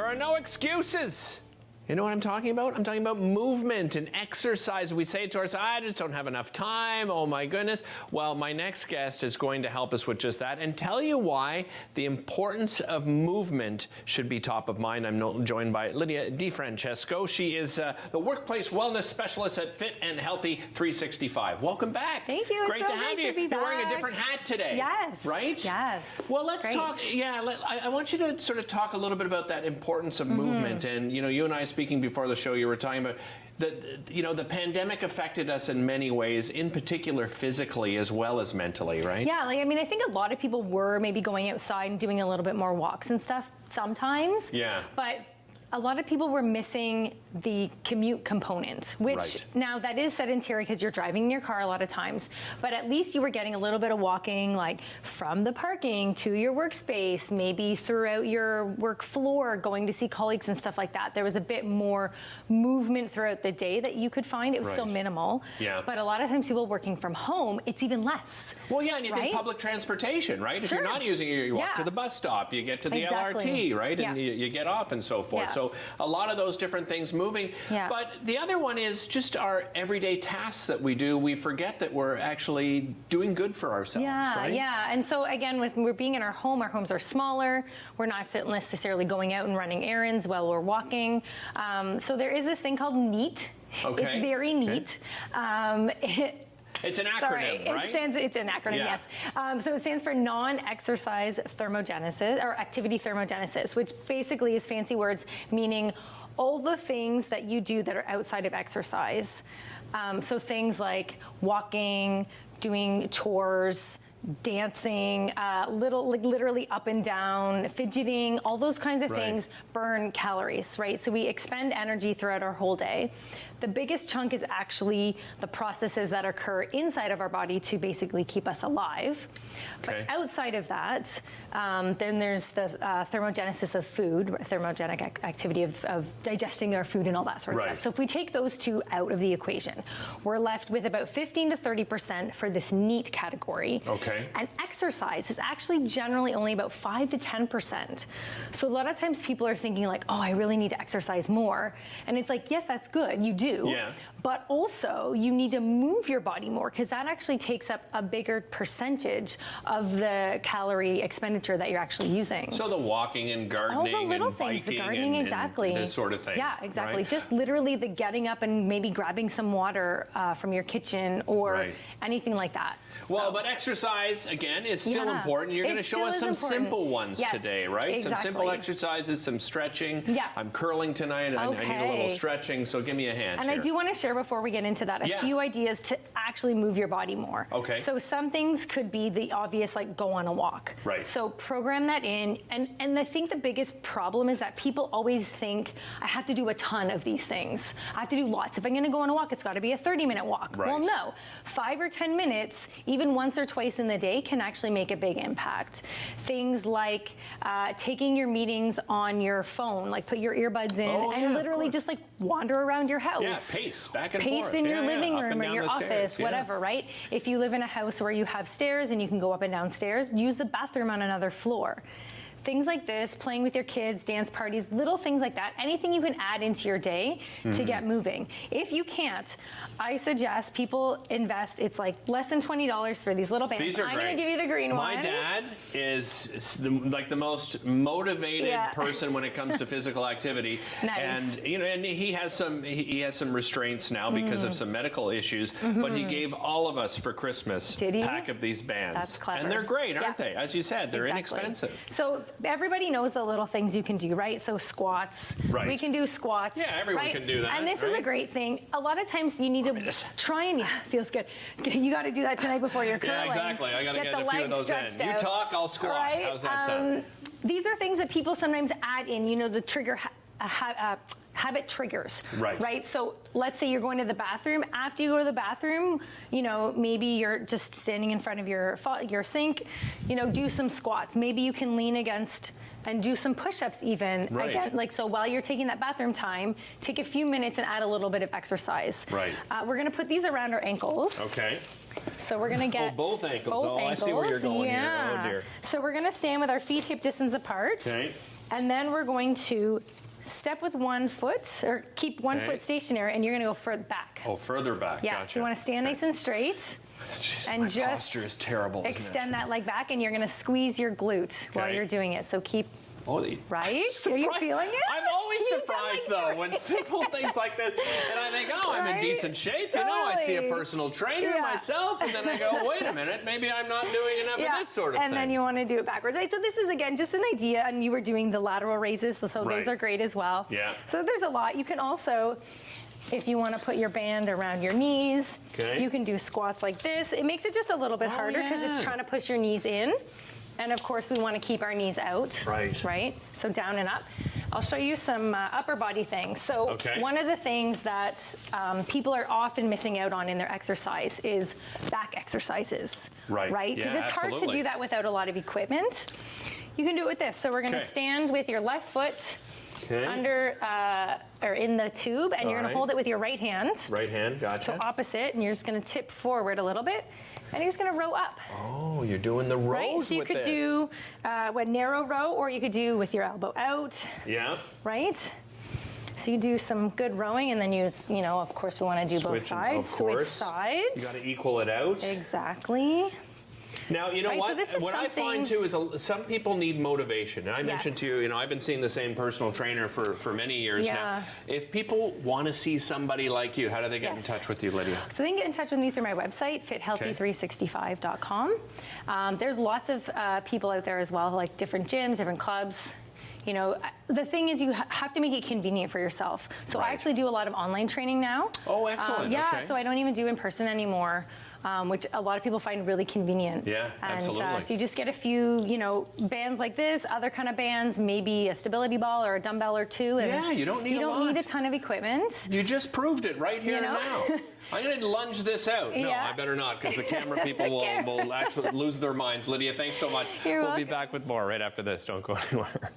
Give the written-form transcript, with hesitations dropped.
are no excuses. You know what I'm talking about? I'm talking about movement and exercise. We say to ourselves, I just don't have enough time. Oh my goodness. Well, my next guest is going to help us with just that and tell you why the importance of movement should be top of mind. I'm joined by Lydia Francesco. She is the workplace wellness specialist at Fit and Healthy 365. Welcome back. Thank you. Great it's so to have great you. To be You're back. wearing a different hat today. Yes. Right? Yes. Well, let's talk. Yeah, I want you to sort of talk a little bit about that importance of movement. And you and I, speaking before the show, you were talking about the pandemic affected us in many ways, in particular physically as well as mentally, right? Yeah, I think a lot of people were maybe going outside and doing a little bit more walks and stuff sometimes. Yeah. But a lot of people were missing the commute component, which now that is sedentary because you're driving in your car a lot of times, but at least you were getting a little bit of walking, like from the parking to your workspace, maybe throughout your work floor, going to see colleagues and stuff like that. There was a bit more movement throughout the day that you could find. It was still minimal, but a lot of times people working from home, it's even less. Well, yeah, and you think public transportation, right? If you're not using it, you walk to the bus stop, you get to the LRT, right? And you get off and so forth. So a lot of those different things moving. But the other one is just our everyday tasks that we do. We forget that we're actually doing good for ourselves, right? Yeah. And so again, when we're being in our homes are smaller. We're not necessarily going out and running errands while we're walking. So there is this thing called NEAT. Okay. It's very neat. It's an acronym, right? It's an acronym, yes. So it stands for non-exercise thermogenesis, or activity thermogenesis, which basically is fancy words meaning all the things that you do that are outside of exercise. So things like walking, doing chores, dancing, literally up and down, fidgeting, all those kinds of things burn calories, right? So we expend energy throughout our whole day. The biggest chunk is actually the processes that occur inside of our body to basically keep us alive. Okay. But outside of that, then there's the thermogenesis of food, thermogenic activity of digesting our food and all that sort of stuff. So if we take those two out of the equation, we're left with about 15 to 30% for this NEAT category. Okay. And exercise is actually generally only about 5 to 10%. So a lot of times people are thinking like, oh, I really need to exercise more. And it's like, yes, that's good, you do. But also you need to move your body more because that actually takes up a bigger percentage of the calorie expenditure that you're actually using. So the walking and gardening, all the little and things, biking, the gardening, and this sort of thing. Yeah, exactly. Just literally the getting up and maybe grabbing some water from your kitchen or anything like that. Well, but exercise, again, is still important. You're going to show us some simple ones today, right? Exactly. Some simple exercises, some stretching. I'm curling tonight. I need a little stretching, so give me a hand And I do want to share before we get into that a few ideas to actually move your body more. Okay. So some things could be the obvious, like go on a walk. Right. So program that in. And I think the biggest problem is that people always think, I have to do a ton of these things. I have to do lots. If I'm going to go on a walk, it's got to be a 30-minute walk. Right. Well, no. 5 or 10 minutes, even once or twice in the day, can actually make a big impact. Things like taking your meetings on your phone, like put your earbuds in and literally just like wander around your house. Yeah, pace back and forth. Pace in your living room or your office, stairs, whatever, right? If you live in a house where you have stairs and you can go up and down stairs, use the bathroom on another floor. Things like this, playing with your kids, dance parties, little things like that, anything you can add into your day to get moving. If you can't, I suggest people invest, it's like less than $20 for these little bands. These are I'm great. going to give you the green one. My dad is the most motivated person when it comes to physical activity. And and he has some restraints now because of some medical issues, but he gave all of us for Christmas a pack of these bands. That's clever. And they're great, aren't they? As you said, they're inexpensive. So everybody knows the little things you can do, right? So squats. Right. We can do squats. Yeah, everyone can do that. And this is a great thing. A lot of times you need to try and feels good. You got to do that tonight before you're curling. Yeah, exactly. I got to get a few of those in. You talk, I'll squat. Right? How's that sound? These are things that people sometimes add in. The trigger habit triggers, right? So let's say you're going to the bathroom. After you go to the bathroom, maybe you're just standing in front of your sink, do some squats. Maybe you can lean against and do some push-ups even. Again, so while you're taking that bathroom time, take a few minutes and add a little bit of exercise. Right. We're going to put these around our ankles. Okay. So we're going to get both ankles. I see where you're going here. Oh dear. So we're going to stand with our feet hip distance apart. Okay. And then we're going to step with one foot, or keep one foot stationary, and you're going to go further back. Oh, further back. Yeah, Gotcha. so you want to stand nice and straight. Jeez, And my just posture is terrible. extend that leg back, and you're going to squeeze your glute while you're doing it. So keep, right? Are you feeling it? I'm always surprised though when simple things like this, and I think, oh, I'm in decent shape. You know, I see a personal trainer myself, and then I go, wait a minute, maybe I'm not doing enough of this sort of thing. And then you want to do it backwards, right? So this is, again, just an idea, and you were doing the lateral raises, so those are great as well. Yeah. So there's a lot. You can also, if you want to put your band around your knees, you can do squats like this. It makes it just a little bit harder because it's trying to push your knees in. And of course, we want to keep our knees out. Right? So down and up. I'll show you some upper body things. So one of the things that people are often missing out on in their exercise is back exercises. Right? Because it's hard to do that without a lot of equipment. You can do it with this. So we're going to stand with your left foot under or in the tube, and you're going to hold it with your right hand. Right hand, gotcha. So opposite, and you're just going to tip forward a little bit, and you're just going to row up. Oh, you're doing the rows right? So you could do a narrow row, or you could do with your elbow out. Yeah. Right? So you do some good rowing, and then you know, of course, we want to do both sides. Of course. Switch sides. You got to equal it out. Exactly. Now, you know what? So this is what I find too is some people need motivation. And I mentioned to you, I've been seeing the same personal trainer for many years now. If people want to see somebody like you, how do they get in touch with you, Lydia? So they can get in touch with me through my website, fithealthy365.com. There's lots of people out there as well, like different gyms, different clubs. You know, the thing is you have to make it convenient for yourself. So I actually do a lot of online training now. Oh, excellent. So I don't even do in person anymore. Which a lot of people find really convenient. Yeah, absolutely. So you just get a few, you know, bands like this, other kind of bands, maybe a stability ball or a dumbbell or two. And you don't need You don't need a ton of equipment. You just proved it right here and now. I'm going to lunge this out. No, I better not, because the camera people will actually lose their minds. Lydia, thanks so much. You're we'll welcome. be back with more right after this. Don't go anywhere.